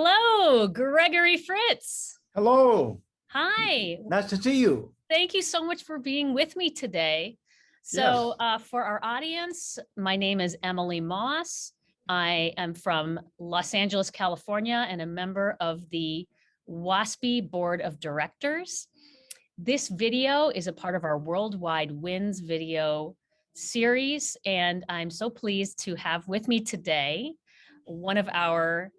Hello, Gregory Fritz. Hello. Hi. Nice to see you. Thank you so much for being with me today. So for our audience, my name is Emily Moss. I am from Los Angeles, California, and a member of the WASBE Board of Directors. This video is a part of our Worldwide Wins video series, and I'm so pleased to have with me today one of our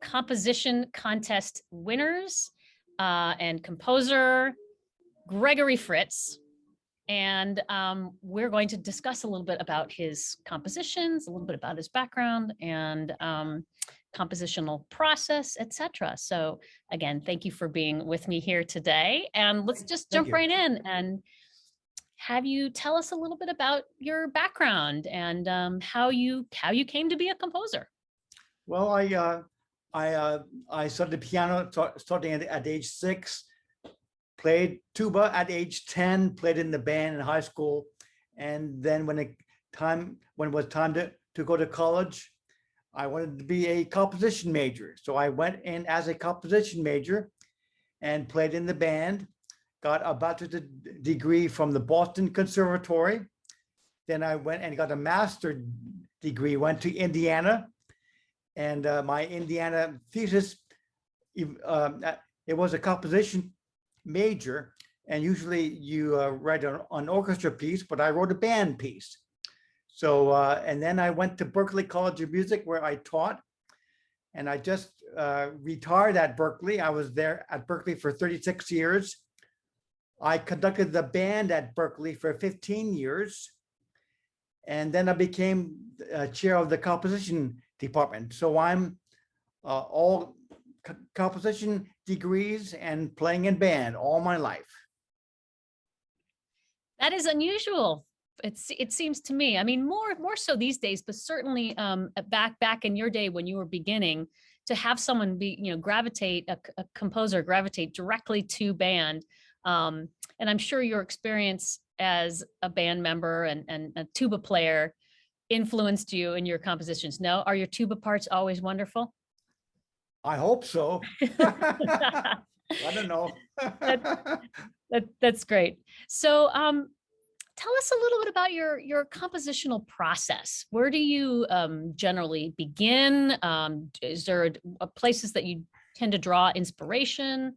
composition contest winners and composer, Gregory Fritz. And we're going to discuss a little bit about his compositions, a little bit about his background and compositional process, etc. So again, thank you for being with me here today. And let's just jump right in and have you tell us a little bit about your background and how you came to be a composer. Well, I studied piano starting at age 6, played tuba at age 10, played in the band in high school, and then when it was time to go to college, I wanted to be a composition major. So I went in as a composition major and played in the band, got a bachelor's degree from the Boston Conservatory. Then I went and got a master's degree, went to Indiana. And my Indiana thesis, it was a composition major. And usually you write an orchestra piece, but I wrote a band piece. So, and then I went to Berklee College of Music where I taught. And I just retired at Berklee. I was there at Berklee for 36 years. I conducted the band at Berklee for 15 years. And then I became chair of the composition department. So I'm all composition degrees and playing in band all my life. That is unusual. It seems to me. I mean, more so these days, but certainly back in your day when you were beginning, to have someone gravitate a composer gravitate directly to band. And I'm sure your experience as a band member and a tuba player influenced you in your compositions. No, are your tuba parts always wonderful? I hope so. I don't know. That's great. So tell us a little bit about your compositional process. Where do you generally begin? Is there places that you tend to draw inspiration?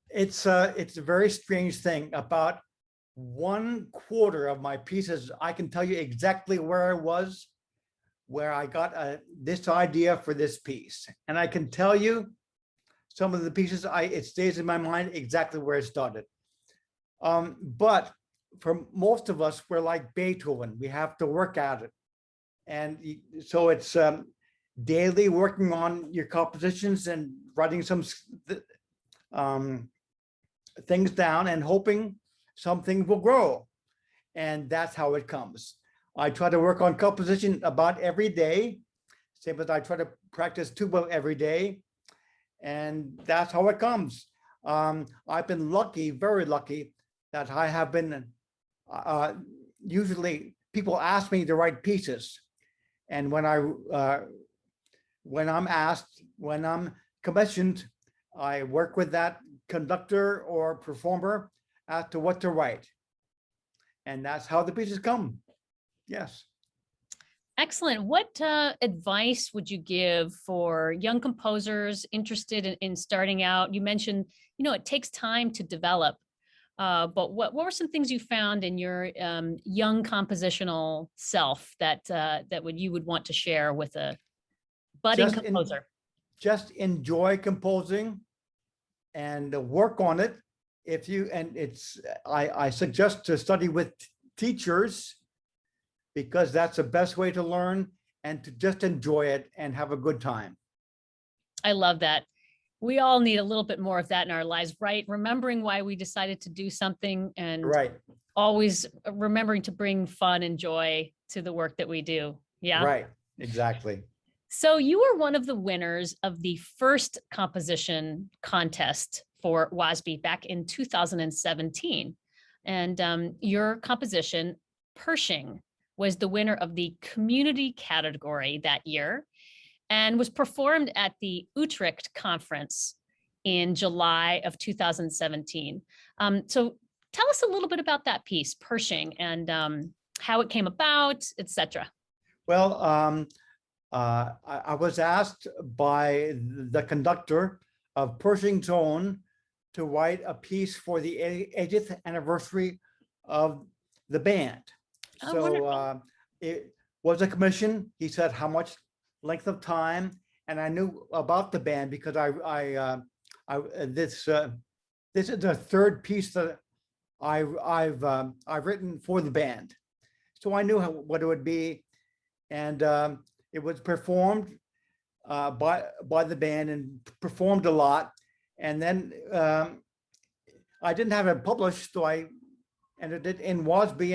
It's a very strange thing. About 1/4 of my pieces, I can tell you exactly where I was, where I got this idea for this piece. And I can tell you some of the pieces, it stays in my mind exactly where it started. But for most of us, we're like Beethoven. We have to work at it. And so it's daily working on your compositions and writing some things down and hoping something will grow. And that's how it comes. I try to work on composition about every day, same as I try to practice tuba every day. And that's how it comes. I've been lucky, very lucky, that I have been, usually people ask me to write pieces. And when I'm asked, when I'm commissioned, I work with that conductor or performer as to what to write. And that's how the pieces come. Yes. Excellent. What advice would you give for young composers interested in starting out? You mentioned, it takes time to develop, but what were some things you found in your young compositional self that you would want to share with a budding composer? Just enjoy composing and work on it. I suggest to study with teachers, because that's the best way to learn, and to just enjoy it and have a good time. I love that. We all need a little bit more of that in our lives, right? Remembering why we decided to do something and always remembering to bring fun and joy to the work that we do. Yeah. Right. Exactly. So you were one of the winners of the first composition contest for WASBE back in 2017. And your composition, Pershing, was the winner of the community category that year. and was performed at the Utrecht conference in July of 2017. So tell us a little bit about that piece, Pershing, and how it came about, etc. Well, I was asked by the conductor of Pershing's Own to write a piece for the 80th anniversary of the band. Oh, so wonderful. It was a commission. He said how much length of time, and I knew about the band because this is the third piece that I've written for the band, so I knew what it would be, and it was performed by the band and performed a lot, and then I didn't have it published, so I entered it in WASBE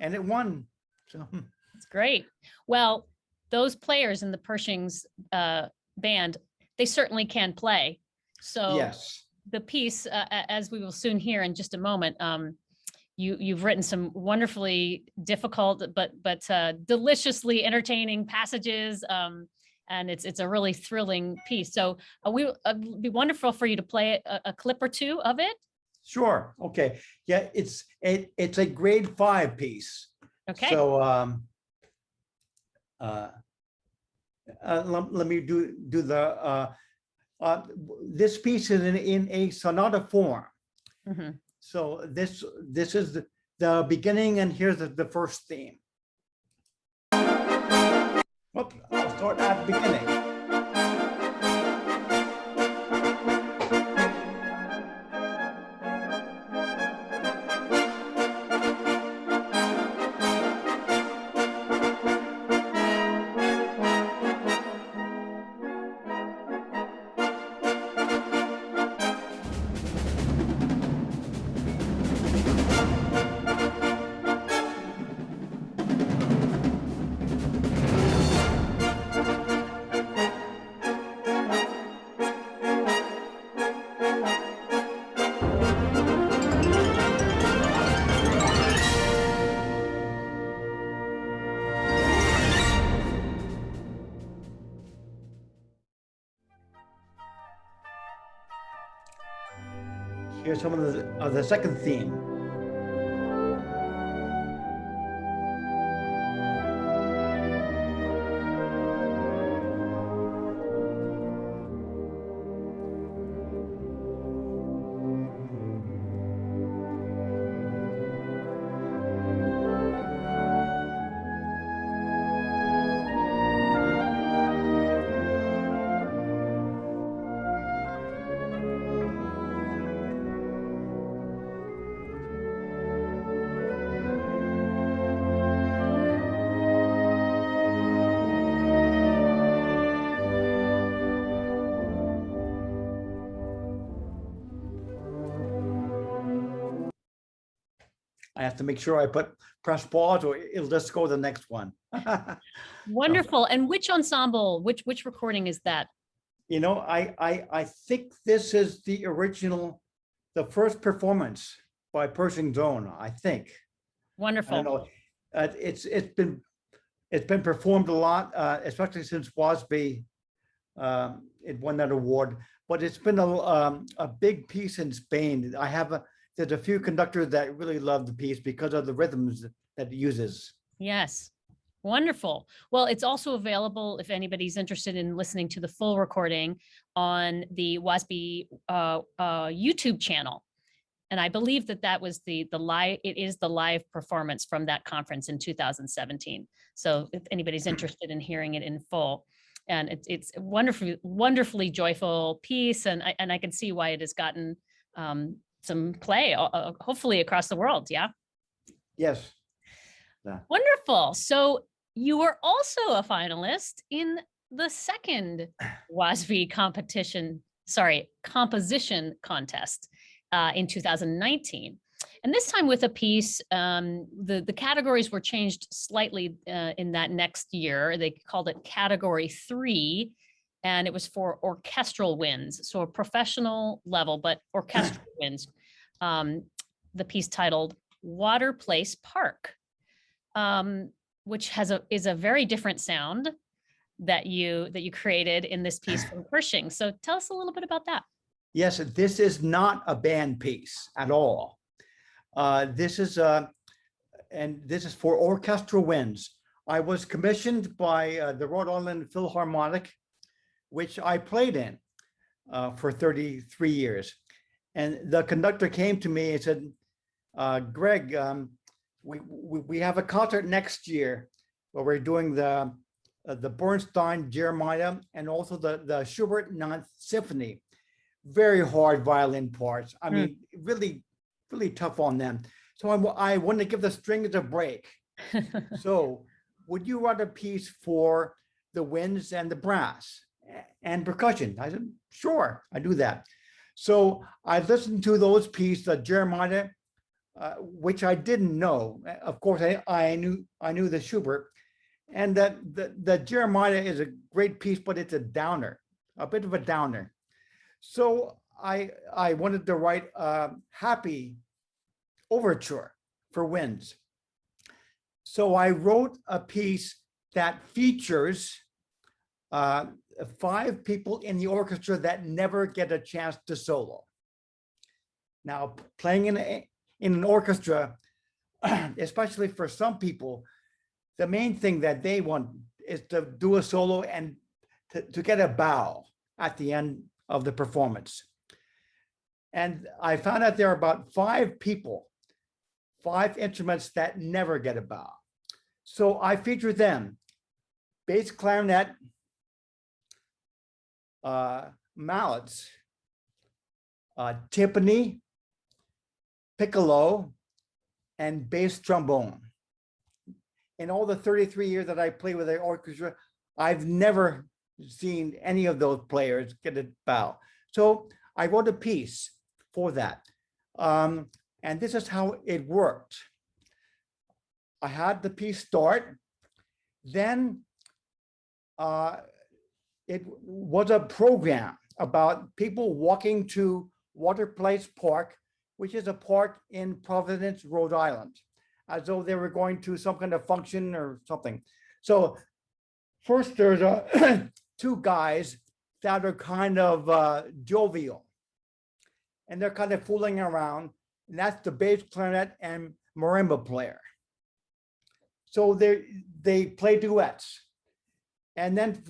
and it won. So it's great. Well, those players in the Pershing's band, they certainly can play. So yes, the piece, as we will soon hear in just a moment, you've written some wonderfully difficult but deliciously entertaining passages, and it's a really thrilling piece. So it'd be wonderful for you to play a clip or two of it. sure, okay, yeah, it's a grade 5 piece. Okay. So let me do the this piece is in a sonata form. Mm-hmm. So this is the beginning, and here's the first theme. Whoops, I'll start at the beginning. Here's some of the second theme. I have to make sure I press pause, or it'll just go to the next one. Wonderful. And which ensemble, which recording is that? You know, I think this is the original, the first performance by Pershing's Own, I think. Wonderful. I don't know. It's been performed a lot, especially since WASBE it won that award. But it's been a big piece in Spain. There's a few conductors that really love the piece because of the rhythms that it uses. Yes. Wonderful. Well, it's also available if anybody's interested in listening to the full recording on the WASBE YouTube channel. And I believe that was the live, it is the live performance from that conference in 2017. So if anybody's interested in hearing it in full, and it's a wonderfully joyful piece. And I can see why it has gotten some play, hopefully across the world. Yeah. Yes. Yeah. Wonderful. So you were also a finalist in the second WASBE composition contest in 2019. And this time with a piece, the categories were changed slightly in that next year. They called it Category 3, and it was for orchestral winds. So a professional level, but orchestral winds. The piece titled Waterplace Park, which is a very different sound that you created in this piece from Pershing. So tell us a little bit about that. Yes, this is not a band piece at all. This is for orchestral winds. I was commissioned by the Rhode Island Philharmonic, which I played in for 33 years. And the conductor came to me and said, Greg, we have a concert next year where we're doing the Bernstein Jeremiah and also the Schubert Ninth Symphony. Very hard violin parts. I mean, really, really tough on them. So I wanted to give the strings a break. So would you write a piece for the winds and the brass and percussion? I said, sure, I do that. So I listened to those pieces, the Jeremiah, which I didn't know. Of course, I knew the Schubert, and that the Jeremiah is a great piece, but it's a downer, a bit of a downer. So I wanted to write a happy overture for winds. So I wrote a piece that features 5 people in the orchestra that never get a chance to solo. Now, playing in an orchestra, especially for some people, the main thing that they want is to do a solo and to get a bow at the end of the performance. And I found out there are about 5 people, 5 instruments that never get a bow. So I feature them: bass clarinet, mallets, timpani, piccolo, and bass trombone. In all the 33 years that I played with the orchestra, I've never seen any of those players get a bow. So I wrote a piece for that. And this is how it worked. I had the piece start. Then it was a program about people walking to Waterplace Park, which is a park in Providence, Rhode Island, as though they were going to some kind of function or something. So first there's 2 guys that are kind of jovial, and they're kind of fooling around, and that's the bass clarinet and marimba player. So they play duets, and then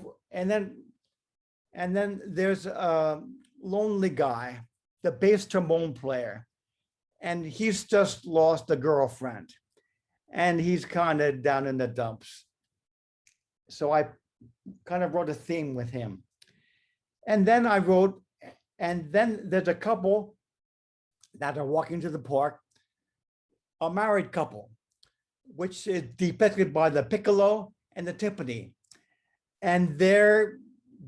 there's a lonely guy, the bass trombone player, and he's just lost a girlfriend, and he's kind of down in the dumps. So I kind of wrote a theme with him. And then there's a couple that are walking to the park, a married couple, which is depicted by the piccolo and the timpani. And they're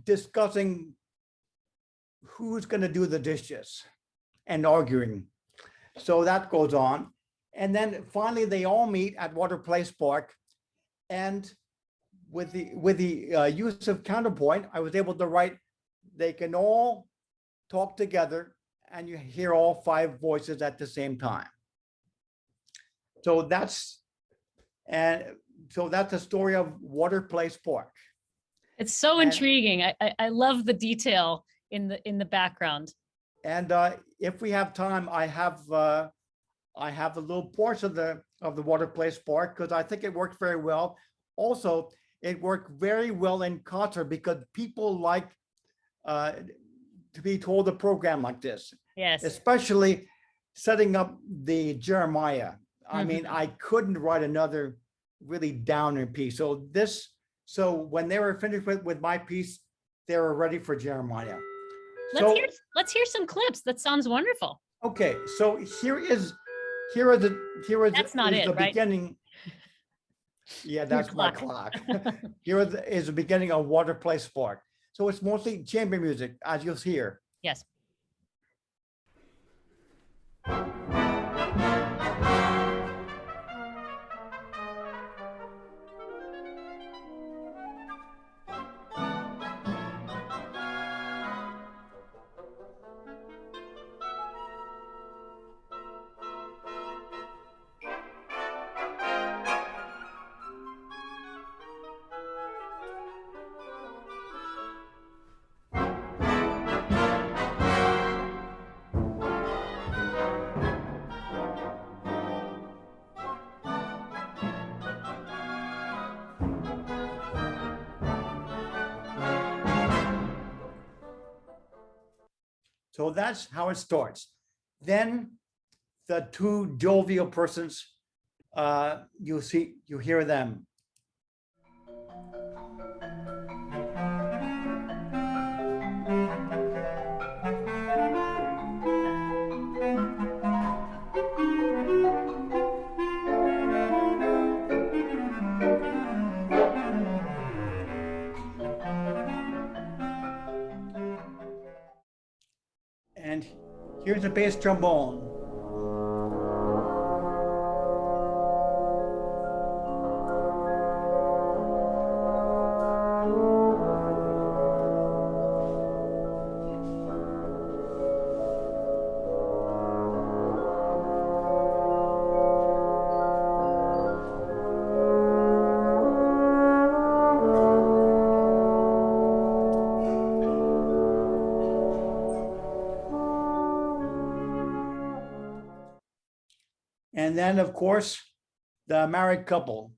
discussing who's going to do the dishes and arguing. So that goes on. And then finally, they all meet at Waterplace Park. And with the use of counterpoint, I was able to write, they can all talk together and you hear all 5 voices at the same time. So that's the story of Waterplace Park. It's so intriguing. I love the detail in the background. And if we have time, I have a little portion of the Waterplace Park because I think it worked very well. Also, it worked very well in concert because people like to be told a program like this. Yes. Especially setting up the Jeremiah. I mean, I couldn't write another really downer piece. So when they were finished with my piece, they were ready for Jeremiah. Let's hear some clips. That sounds wonderful. Okay, so here is That's not it, the right? beginning. Yeah, that's my clock. Here is the beginning of Waterplace Park. So it's mostly chamber music, as you'll hear. Yes. So that's how it starts. Then the two jovial persons, you hear them. And here's the bass trombone. And then, of course, the married couple.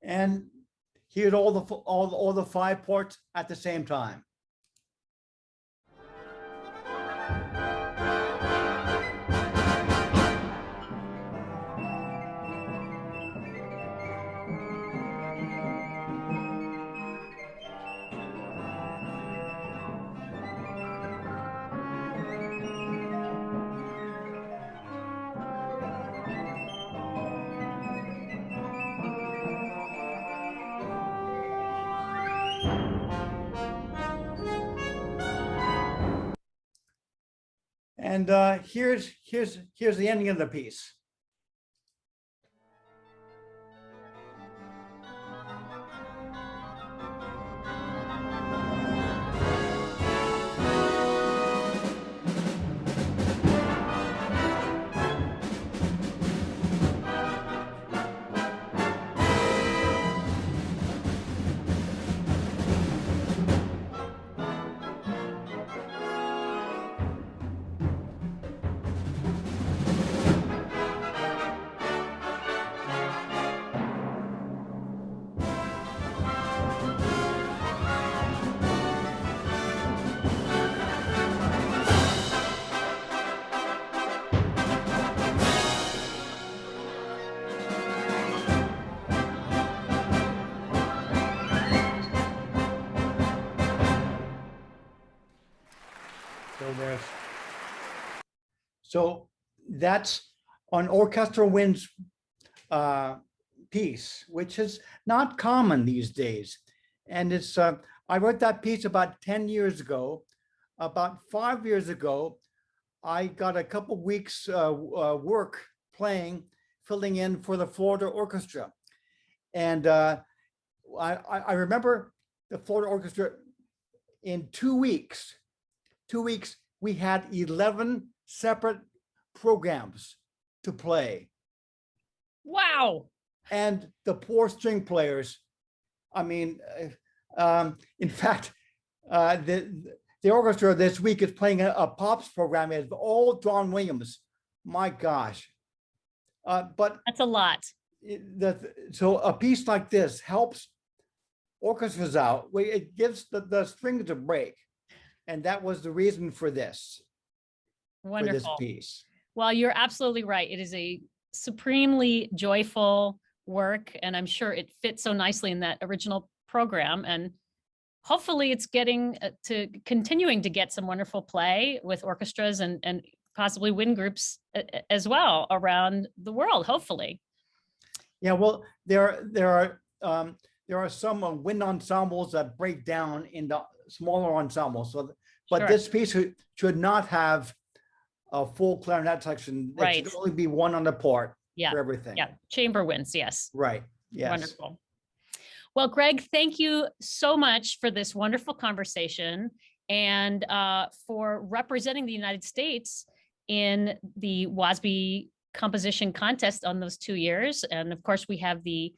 And here's all the five parts at the same time. And here's the ending of the piece. So that's an orchestral winds piece, which is not common these days. And it's I wrote that piece about 10 years ago. About 5 years ago, I got a couple weeks work playing, filling in for the Florida Orchestra. And I remember the Florida Orchestra in 2 weeks. 2 weeks, we had 11 separate programs to play. Wow. And the poor string players, I mean, in fact, the orchestra this week is playing a pops program. It's all John Williams. My gosh. But that's a lot. So a piece like this helps orchestras out. It gives the strings a break. And that was the reason for this. Wonderful. For this piece. Well, you're absolutely right. It is a supremely joyful work, and I'm sure it fits so nicely in that original program. And hopefully it's getting to continuing to get some wonderful play with orchestras and possibly wind groups as well around the world, hopefully. Yeah, well, there are some wind ensembles that break down into smaller ensembles. So, but Sure. This piece should not have a full clarinet section. It Right. should only be one on the part Yeah. for everything. Yeah, chamber winds, yes. Right. Yes. Wonderful. Well, Greg, thank you so much for this wonderful conversation and for representing the United States in the WASBE composition contest on those 2 years. And of course, we have the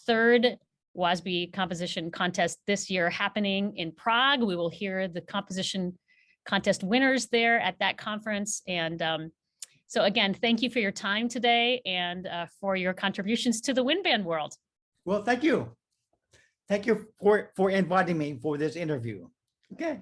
third WASBE composition contest this year happening in Prague. We will hear the composition contest winners there at that conference. And so again, thank you for your time today and for your contributions to the wind band world. Well, thank you. Thank you for inviting me for this interview. Okay.